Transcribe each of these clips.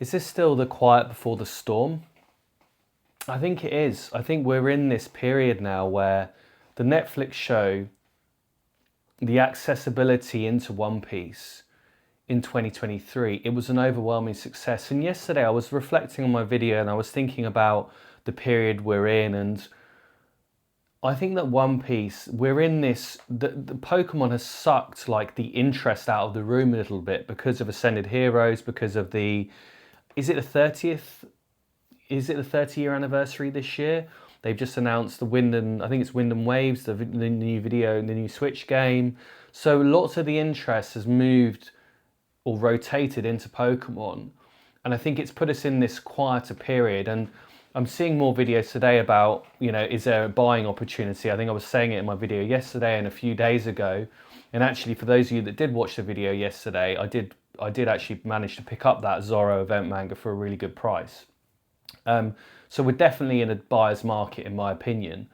Is this still the quiet before the storm? I think it is. I think we're in this period now where the Netflix show, the accessibility into One Piece in 2023, it was an overwhelming success. And yesterday I was reflecting on my video and I was thinking about the period we're in, and I think that One Piece, we're in this, the Pokemon has sucked like the interest out of the room a little bit because of Ascended Heroes, because of the, is it the 30th? Is it the 30-year anniversary this year? They've just announced the Wind and, I think it's Wind and Waves, the new video, the new Switch game. So lots of the interest has moved or rotated into Pokemon. And I think it's put us in this quieter period. And I'm seeing more videos today about, you know, is there a buying opportunity? I think I was saying it in my video yesterday and a few days ago. And actually, for those of you that did watch the video yesterday, I did actually manage to pick up that Zorro event manga for a really good price. So we're definitely in a buyer's market, in my opinion.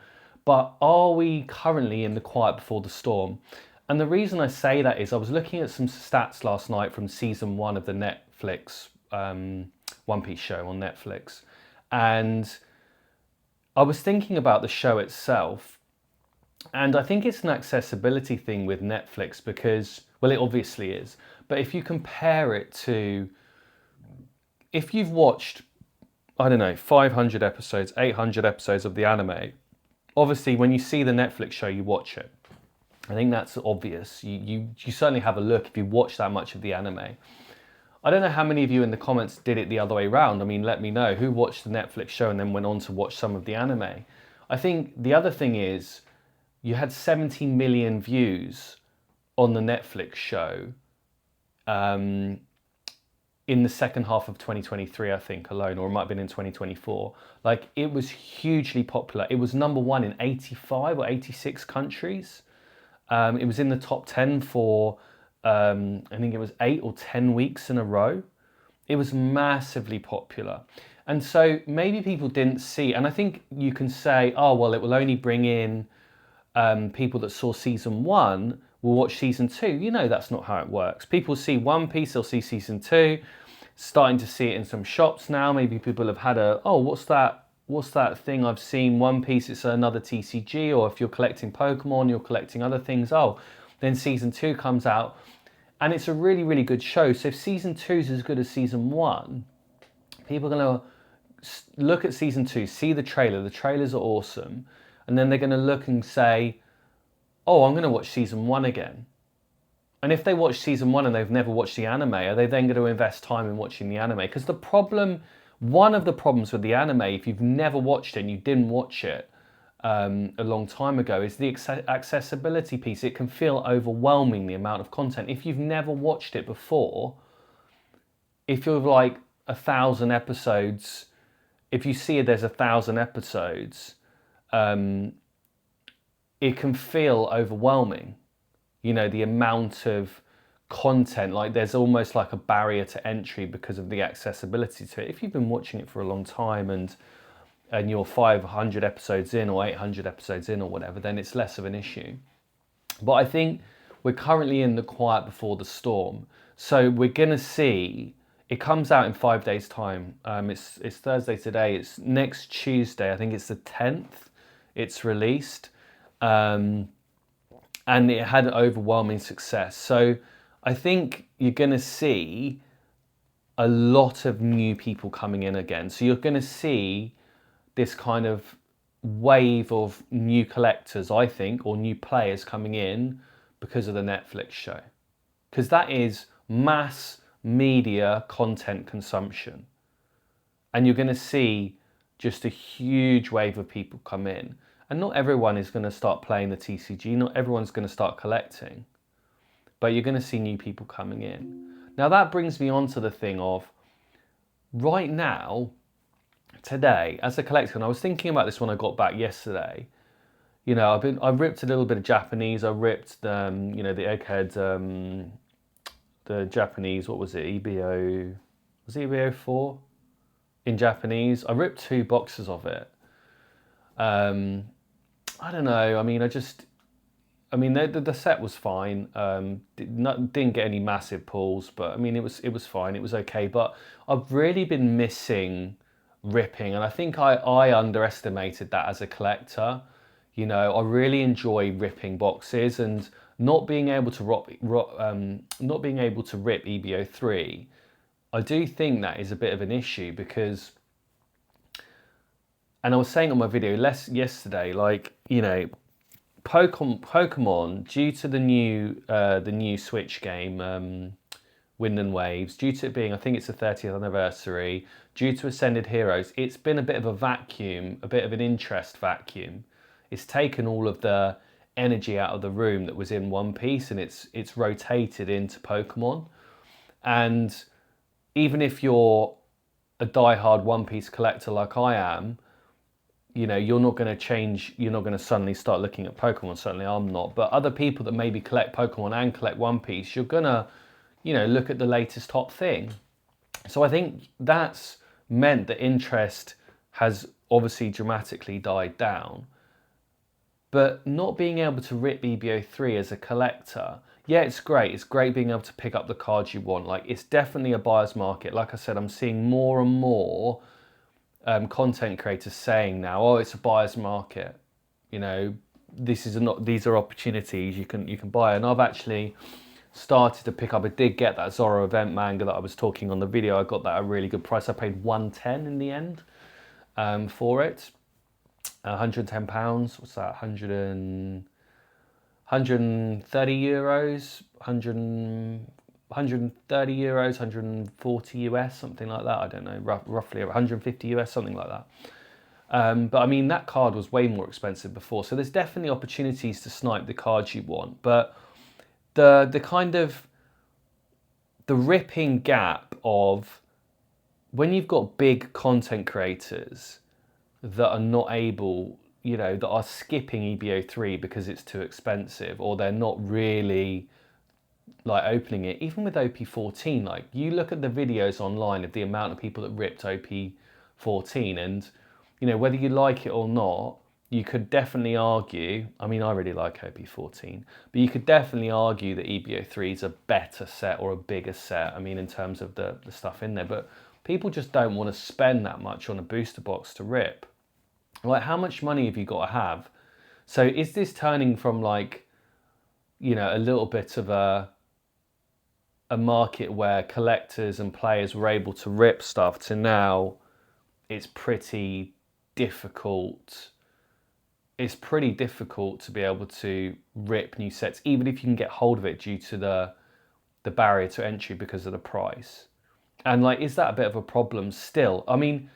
But are we currently in the quiet before the storm? And the reason I say that is I was looking at some stats last night from season 1 of the Netflix One Piece show on Netflix. And I was thinking about the show itself. And I think it's an accessibility thing with Netflix because, well, it obviously is. But if you compare it to, if you've watched, I don't know, 500 episodes, 800 episodes of the anime, obviously when you see the Netflix show, you watch it. I think that's obvious. You certainly have a look if you watch that much of the anime. I don't know how many of you in the comments did it the other way around. I mean, let me know who watched the Netflix show and then went on to watch some of the anime. I think the other thing is you had 70 million views on the Netflix show in the second half of 2023, I think, alone, or it might have been in 2024. Like, it was hugely popular. It was #1 in 85 or 86 countries. It was in the top 10 for, I think it was 8 or 10 weeks in a row. It was massively popular. And so maybe people didn't see, and I think you can say, oh, well, it will only bring in people that saw season 1 will watch season 2. You know, that's not how it works. People see One Piece, they'll see season 2, starting to see it in some shops now. Maybe people have had a, oh, what's that thing I've seen, One Piece, it's another TCG, or if you're collecting Pokemon, you're collecting other things, oh, then season 2 comes out, and it's a really, really good show. So if season 2 is as good as season 1, people are going to look at season 2, see the trailers are awesome, and then they're going to look and say, oh, I'm going to watch season 1 again. And if they watch season 1 and they've never watched the anime, are they then going to invest time in watching the anime? Because the problem, one of the problems with the anime, if you've never watched it and you didn't watch it a long time ago, is the accessibility piece. It can feel overwhelming, the amount of content. If you've never watched it before, if you're like 1,000 episodes, if you see there's 1,000 episodes, it can feel overwhelming. You know, the amount of content, like there's almost like a barrier to entry because of the accessibility to it. If you've been watching it for a long time and you're 500 episodes in or 800 episodes in or whatever, then it's less of an issue. But I think we're currently in the quiet before the storm. So we're going to see, it comes out in 5 days' time. It's Thursday today. It's next Tuesday. I think it's the 10th. It's released. And it had an overwhelming success. So I think you're going to see a lot of new people coming in again. So you're going to see this kind of wave of new collectors, I think, or new players coming in because of the Netflix show. Because that is mass media content consumption. And you're going to see just a huge wave of people come in. And not everyone is going to start playing the TCG. Not everyone's going to start collecting. But you're going to see new people coming in. Now that brings me on to the thing of, right now, today, as a collector, and I was thinking about this when I got back yesterday, you know, I ripped a little bit of Japanese. I ripped the Egghead, the Japanese, what was it, EBO, was it EBO 4 in Japanese? I ripped 2 boxes of it. I don't know, I mean, I mean, the set was fine. Didn't get any massive pulls, but I mean, it was fine. It was okay. But I've really been missing ripping, and I think I underestimated that as a collector. You know, I really enjoy ripping boxes, and not being able to not being able to rip EBO3. I do think that is a bit of an issue because, and I was saying on my video yesterday, like, you know, Pokemon, due to the new Switch game, Wind and Waves, due to it being, I think it's the 30th anniversary, due to Ascended Heroes, it's been a bit of a vacuum, a bit of an interest vacuum. It's taken all of the energy out of the room that was in One Piece, and it's rotated into Pokemon. And even if you're a diehard One Piece collector like I am, you know, you're not going to suddenly start looking at Pokemon. Certainly I'm not. But other people that maybe collect Pokemon and collect One Piece, you're going to, you know, look at the latest hot thing. So I think that's meant that interest has obviously dramatically died down. But not being able to rip EBO3 as a collector, yeah, it's great. It's great being able to pick up the cards you want. Like, it's definitely a buyer's market. Like I said, I'm seeing more and more content creators saying now, oh, it's a buyer's market. You know, these are opportunities you can buy. And I've actually started to pick up. I did get that Zorro event manga that I was talking on the video. I got that at a really good price. I paid 110 in the end for it. 110 pounds. What's that? 130 euros. 130 euros, 140 US, something like that. I don't know, roughly 150 US, something like that. But I mean, that card was way more expensive before. So there's definitely opportunities to snipe the cards you want. But the kind of the ripping gap of when you've got big content creators that are not able, you know, that are skipping EBO3 because it's too expensive, or they're not really like opening it. Even with OP14, like, you look at the videos online of the amount of people that ripped OP14, and, you know, whether you like it or not, you could definitely argue, I mean, I really like OP14, but you could definitely argue that EBO3 is a better set or a bigger set, I mean, in terms of the stuff in there. But people just don't want to spend that much on a booster box to rip. Like, how much money have you got to have? So is this turning from, like, you know, a little bit of a market where collectors and players were able to rip stuff to now it's pretty difficult. It's pretty difficult to be able to rip new sets, even if you can get hold of it due to the barrier to entry because of the price. And, like, is that a bit of a problem still? I mean,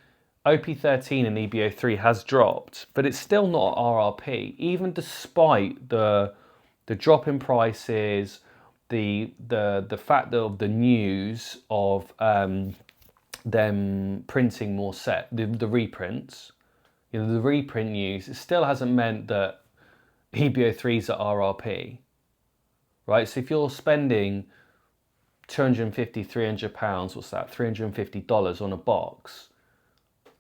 OP13 and EBO3 has dropped, but it's still not RRP, even despite the drop in prices, the fact that of the news of them printing more the reprints, you know, the reprint news, it still hasn't meant that EBO3s are RRP, right? So if you're spending 250, 300 pounds, what's that, $350 on a box,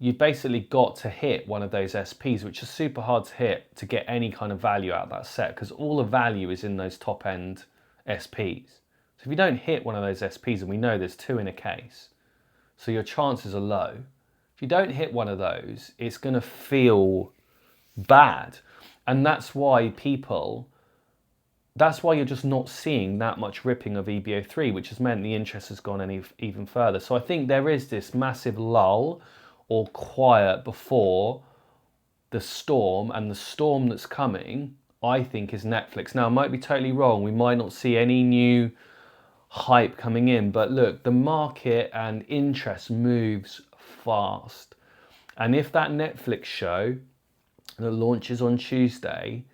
you've basically got to hit one of those SPs, which is super hard to hit to get any kind of value out of that set, because all the value is in those top end SPs. So if you don't hit one of those SPs, and we know there's 2 in a case, so your chances are low. If you don't hit one of those, it's going to feel bad. And that's why you're just not seeing that much ripping of EBO3, which has meant the interest has gone even further. So I think there is this massive lull or quiet before the storm, and the storm that's coming, I think, is Netflix. Now, I might be totally wrong. We might not see any new hype coming in, but look, the market and interest moves fast. And if that Netflix show that launches on Tuesday,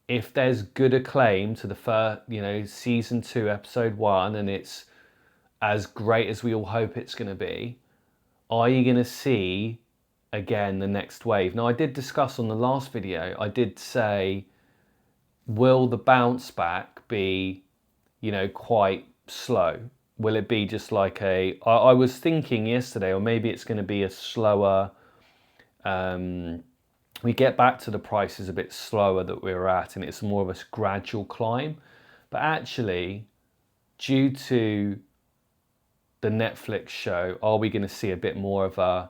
if there's good acclaim to the first, you know, season 2, episode 1, and it's as great as we all hope it's going to be, are you going to see again the next wave? Now, I did discuss on the last video, I did say, will the bounce back be, you know, quite slow? Will it be just like I was thinking yesterday, or maybe it's going to be a slower we get back to the prices a bit slower that we were at, and it's more of a gradual climb. But actually, due to the Netflix show, are we going to see a bit more of a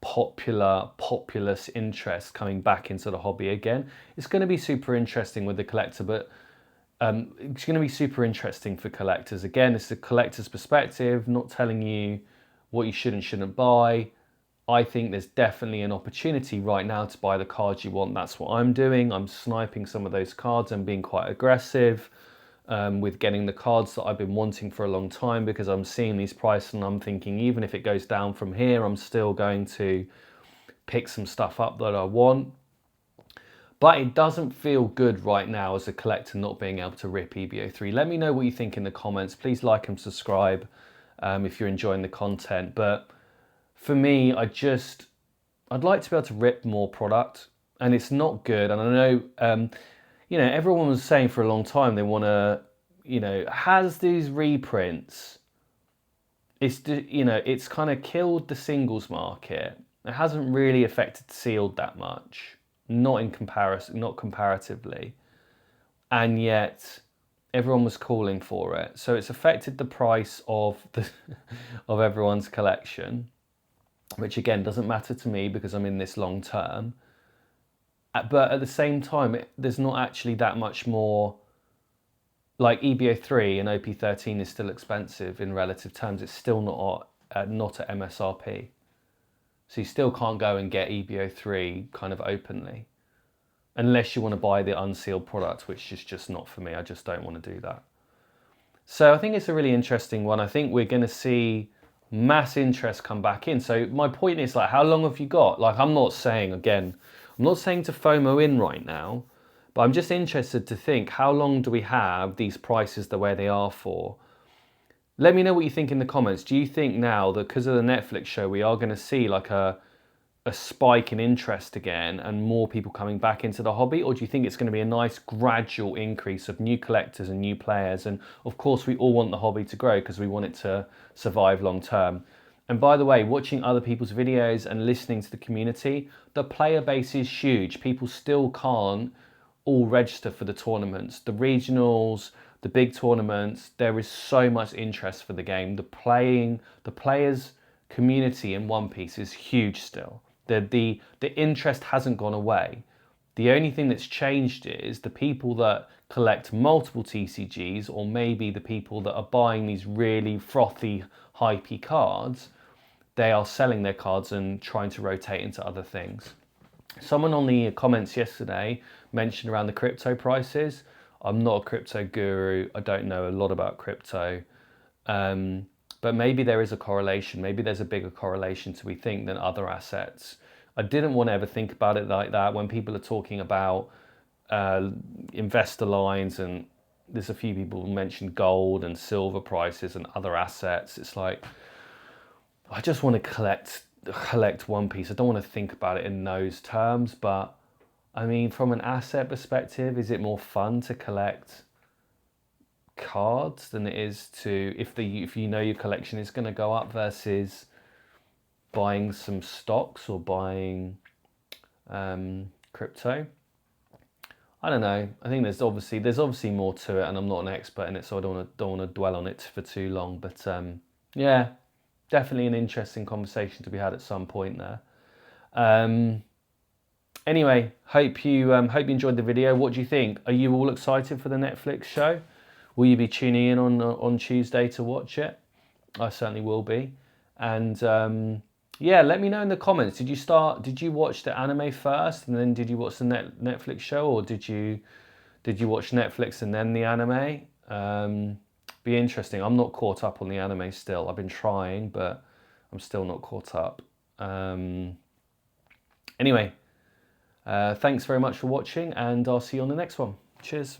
populous interest coming back into the hobby again? It's going to be super interesting with the collector, but it's going to be super interesting for collectors. Again, it's a collector's perspective, not telling you what you should and shouldn't buy. I think there's definitely an opportunity right now to buy the cards you want. That's what I'm doing. I'm sniping some of those cards and being quite aggressive with getting the cards that I've been wanting for a long time, because I'm seeing these prices and I'm thinking, even if it goes down from here, I'm still going to pick some stuff up that I want. But it doesn't feel good right now as a collector not being able to rip EBO3. Let me know what you think in the comments. Please like and subscribe if you're enjoying the content. But for me, I'd like to be able to rip more product, and it's not good. And I know, everyone was saying for a long time they want to, has these reprints, it's kind of killed the singles market. It hasn't really affected sealed that much. Not in comparison, not comparatively, and yet everyone was calling for it. So it's affected the price of of everyone's collection, which again doesn't matter to me because I'm in this long term. But at the same time, there's not actually that much more. Like EBO3 and OP13 is still expensive in relative terms. It's still not at MSRP. So you still can't go and get EBO3 kind of openly, unless you want to buy the unsealed product, which is just not for me. I just don't want to do that. So I think it's a really interesting one. I think we're going to see mass interest come back in. So my point is, like, how long have you got? Like, I'm not saying to FOMO in right now, but I'm just interested to think, how long do we have these prices the way they are for? Let me know what you think in the comments. Do you think now that because of the Netflix show, we are going to see like a spike in interest again and more people coming back into the hobby? Or do you think it's going to be a nice gradual increase of new collectors and new players? And of course, we all want the hobby to grow because we want it to survive long term. And by the way, watching other people's videos and listening to the community, the player base is huge. People still can't all register for the tournaments, the regionals, the big tournaments. There is so much interest for the game. The players community in One Piece is huge still. The interest hasn't gone away. The only thing that's changed is the people that collect multiple TCGs, or maybe the people that are buying these really frothy, hypey cards, they are selling their cards and trying to rotate into other things. Someone on the comments yesterday mentioned around the crypto prices. I'm not a crypto guru. I don't know a lot about crypto. But maybe there is a correlation. Maybe there's a bigger correlation to we think than other assets. I didn't want to ever think about it like that. When people are talking about investor lines, and there's a few people who mentioned gold and silver prices and other assets, it's like, I just want to collect One Piece. I don't want to think about it in those terms. But I mean, from an asset perspective, is it more fun to collect cards than it is to, if you know your collection is going to go up, versus buying some stocks or buying crypto? I don't know. I think there's obviously more to it, and I'm not an expert in it, so I don't want to dwell on it for too long. But yeah, definitely an interesting conversation to be had at some point there. Anyway, hope you enjoyed the video. What do you think? Are you all excited for the Netflix show? Will you be tuning in on Tuesday to watch it? I certainly will be. And yeah, let me know in the comments. Did you watch the anime first, and then did you watch the Netflix show, or did you watch Netflix and then the anime? Be interesting. I'm not caught up on the anime still. I've been trying, but I'm still not caught up. Anyway, thanks very much for watching, and I'll see you on the next one. Cheers.